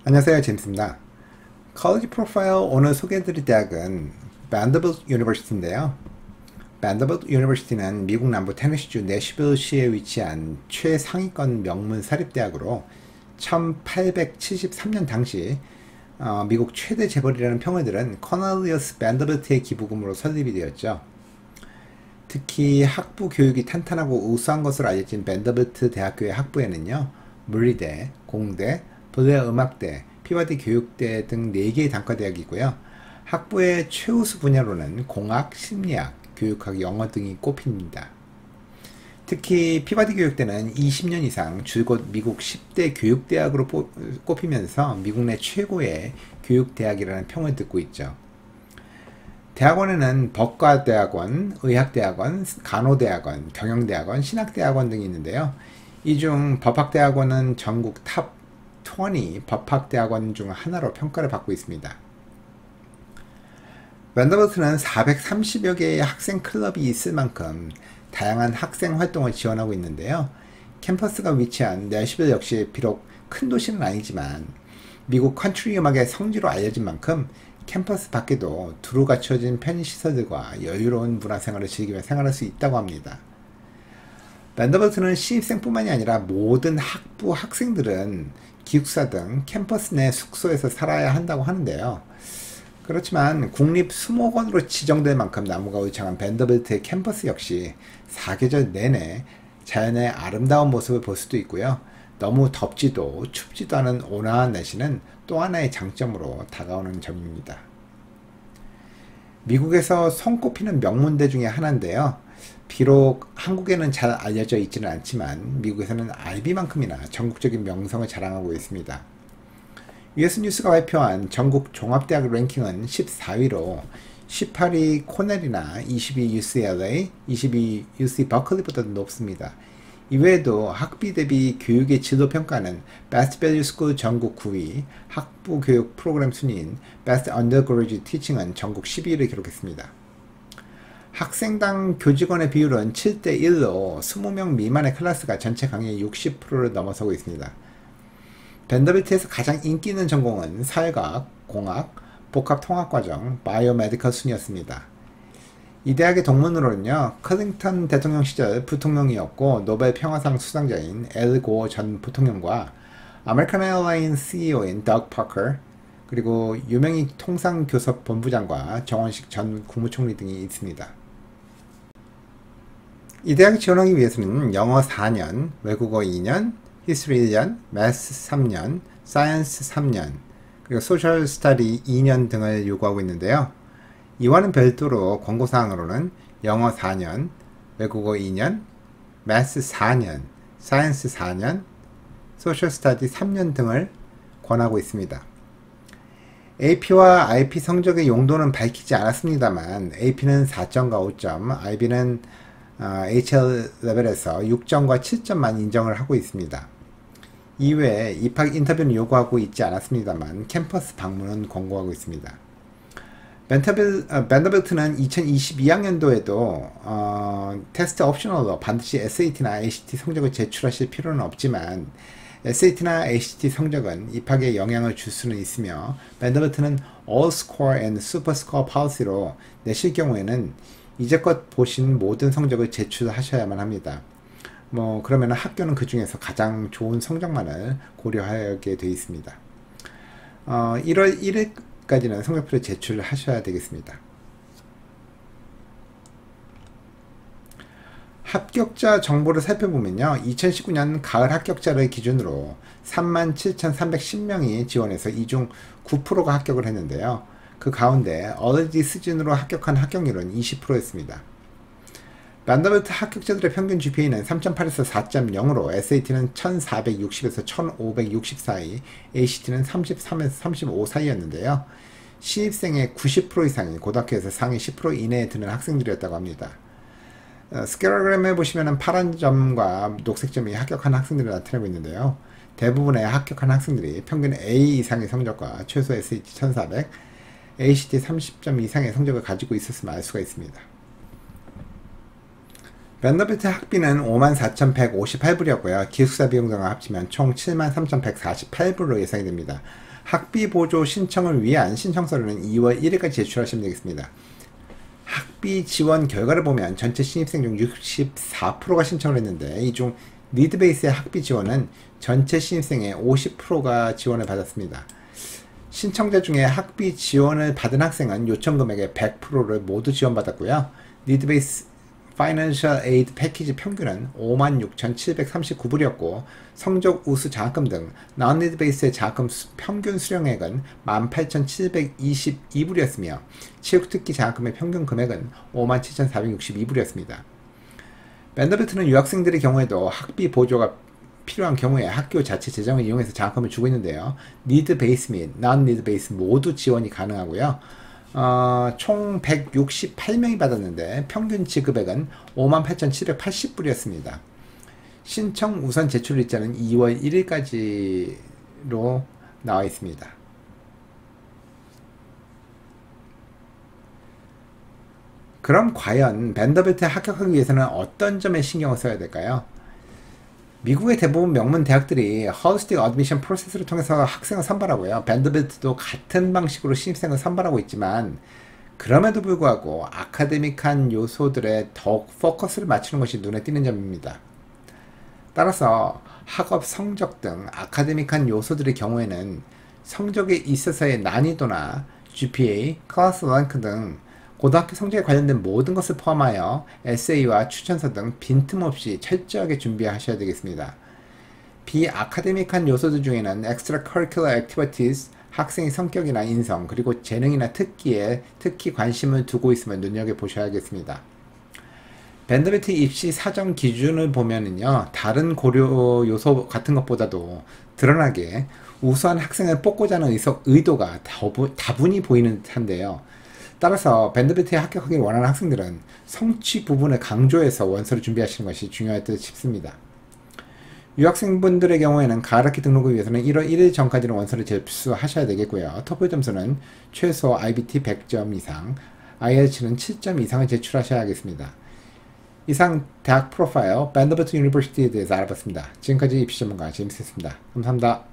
안녕하세요, 제임스입니다. college 프로파일 오늘 소개해드릴 대학은 Vanderbilt University인데요. Vanderbilt University는 미국 남부 테네시주 내슈빌시에 위치한 최상위권 명문 사립대학으로 1873년 당시 미국 최대 재벌이라는 평을 들은 코넬리어스 밴더빌트의 기부금으로 설립이 되었죠. 특히 학부 교육이 탄탄하고 우수한 것으로 알려진 밴더빌트 대학교의 학부에는요, 물리대, 공대, 블레어 음악대, 피바디 교육대 등 4개의 단과대학이고요. 학부의 최우수 분야로는 공학, 심리학, 교육학, 영어 등이 꼽힙니다. 특히 피바디 교육대는 20년 이상 줄곧 미국 10대 교육대학으로 꼽히면서 미국 내 최고의 교육대학이라는 평을 듣고 있죠. 대학원에는 법과대학원, 의학대학원, 간호대학원, 경영대학원, 신학대학원 등이 있는데요. 이 중 법학대학원은 전국 탑 20 법학대학원 중 하나로 평가를 받고 있습니다. 밴더빌트는 430여 개의 학생 클럽이 있을 만큼 다양한 학생 활동을 지원하고 있는데요. 캠퍼스가 위치한 내슈빌 역시 비록 큰 도시는 아니지만 미국 컨트리 음악의 성지로 알려진 만큼 캠퍼스 밖에도 두루 갖춰진 편의시설들과 여유로운 문화생활을 즐기며 생활할 수 있다고 합니다. 밴더빌트는 신입생뿐만이 아니라 모든 학부 학생들은 기숙사 등 캠퍼스 내 숙소에서 살아야 한다고 하는데요. 그렇지만 국립 수목원으로 지정될 만큼 나무가 울창한 밴더빌트의 캠퍼스 역시 사계절 내내 자연의 아름다운 모습을 볼 수도 있고요. 너무 덥지도 춥지도 않은 온화한 날씨는 또 하나의 장점으로 다가오는 점입니다. 미국에서 손꼽히는 명문대 중에 하나인데요. 비록 한국에는 잘 알려져 있지는 않지만 미국에서는 IB만큼이나 전국적인 명성을 자랑하고 있습니다. US 뉴스가 발표한 전국 종합대학 랭킹은 14위로 18위 코넬이나 22위 UCLA, 22위 UC 버클리보다 높습니다. 이외에도 학비 대비 교육의 질도 평가는 Best Value School 전국 9위, 학부 교육 프로그램 순위인 Best Undergraduate Teaching은 전국 12위를 기록했습니다. 학생당 교직원의 비율은 7대1로 20명 미만의 클래스가 전체 강의의 60%를 넘어서고 있습니다. 밴더빌트에서 가장 인기 있는 전공은 사회과학, 공학, 복합통합과정, 바이오메디컬 순이었습니다. 이 대학의 동문으로는요, 클린턴 대통령 시절 부통령이었고 노벨 평화상 수상자인 엘 고어 전 부통령과 아메리칸 에어라인스 CEO인 덕 파커, 그리고 유명인 통상교섭 본부장과 정원식 전 국무총리 등이 있습니다. 이 대학에 지원하기 위해서는 영어 4년, 외국어 2년, 히스토리 1년, 매스 3년, 사이언스 3년, 그리고 소셜 스터디 2년 등을 요구하고 있는데요. 이와는 별도로 권고사항으로는 영어 4년, 외국어 2년, 매스 4년, 사이언스 4년, 소셜 스터디 3년 등을 권하고 있습니다. AP와 IP 성적의 용도는 밝히지 않았습니다만 AP는 4점과 5점, IB는 HL 레벨에서 6점과 7점만 인정을 하고 있습니다. 이외에 입학 인터뷰는 요구하고 있지 않았습니다만 캠퍼스 방문은 권고하고 있습니다. 밴더빌트는 2022학년도에도 테스트 옵셔널로 반드시 SAT나 ACT 성적을 제출하실 필요는 없지만 SAT나 ACT 성적은 입학에 영향을 줄 수는 있으며 밴더빌트는 All Score and Super Score Policy로 내실 경우에는 이제껏 보신 모든 성적을 제출하셔야만 합니다. 그러면 학교는 그 중에서 가장 좋은 성적만을 고려하게 되어 있습니다. 1월 1일까지는 성적표를 제출하셔야 되겠습니다. 합격자 정보를 살펴보면요. 2019년 가을 합격자를 기준으로 37,310명이 지원해서 이 중 9%가 합격을 했는데요. 그 가운데 얼리 시즌으로 합격한 합격률은 20%였습니다. 밴더빌트 합격자들의 평균 GPA는 3.8에서 4.0으로 SAT는 1460에서 1560 사이, ACT는 33에서 35 사이였는데요. 신입생의 90% 이상이 고등학교에서 상위 10% 이내에 드는 학생들이었다고 합니다. 스케일러그램에 보시면 파란 점과 녹색 점이 합격한 학생들을 나타내고 있는데요. 대부분의 합격한 학생들이 평균 A 이상의 성적과 최소 SAT 1400, ACT 30점 이상의 성적을 가지고 있었음을 알 수가 있습니다. 밴더빌트 학비는 54,158불이었고요. 기숙사 비용 등을 합치면 총 73,148불로 예상이 됩니다. 학비 보조 신청을 위한 신청서류는 2월 1일까지 제출하시면 되겠습니다. 학비 지원 결과를 보면 전체 신입생 중 64%가 신청을 했는데 이 중 니드 베이스의 학비 지원은 전체 신입생의 50%가 지원을 받았습니다. 신청자 중에 학비 지원을 받은 학생은 요청 금액의 100%를 모두 지원받았고요. 니드 베이스 파이낸셜 에이드 패키지 평균은 56,739불이었고 성적 우수 장학금 등 non-need 베이스의 장학금 평균 수령액은 18,722불이었으며 체육특기 장학금의 평균 금액은 57,462불이었습니다. 밴더비트는 유학생들의 경우에도 학비 보조가 필요한 경우에 학교 자체 재정을 이용해서 장학금을 주고 있는데요. need 베이스 및 non-need 베이스 모두 지원이 가능하고요. 총 168명이 받았는데 평균 지급액은 58,780불이었습니다. 신청 우선 제출 일자는 2월 1일까지로 나와 있습니다. 그럼 과연 밴더빌트에 합격하기 위해서는 어떤 점에 신경을 써야 될까요? 미국의 대부분 명문 대학들이 홀리스틱 어드미션 프로세스를 통해서 학생을 선발하고요. 밴더빌트도 같은 방식으로 신입생을 선발하고 있지만 그럼에도 불구하고 아카데믹한 요소들에 더욱 포커스를 맞추는 것이 눈에 띄는 점입니다. 따라서 학업 성적 등 아카데믹한 요소들의 경우에는 성적에 있어서의 난이도나 GPA, 클래스 랭크 등 고등학교 성적에 관련된 모든 것을 포함하여 에세이와 추천서 등 빈틈없이 철저하게 준비하셔야 되겠습니다. 비아카데믹한 요소들 중에는 extracurricular activities, 학생의 성격이나 인성, 그리고 재능이나 특기에 특히 관심을 두고 있으면 눈여겨보셔야겠습니다. 밴더비트 입시 사정 기준을 보면은요, 다른 고려 요소 같은 것보다도 드러나게 우수한 학생을 뽑고자 하는 의도가 다분히 보이는 듯한데요. 따라서 밴더비트에 합격하기를 원하는 학생들은 성취 부분을 강조해서 원서를 준비하시는 것이 중요할 듯 싶습니다. 유학생분들의 경우에는 가을학기 등록을 위해서는 1월 1일 전까지는 원서를 접수하셔야 되겠고요. 토플 점수는 최소 IBT 100점 이상, IELTS는 7점 이상을 제출하셔야 하겠습니다. 이상 대학 프로파일 밴더비트 유니버시티에 대해서 알아봤습니다. 지금까지 입시 전문가 제임스였습니다. 감사합니다.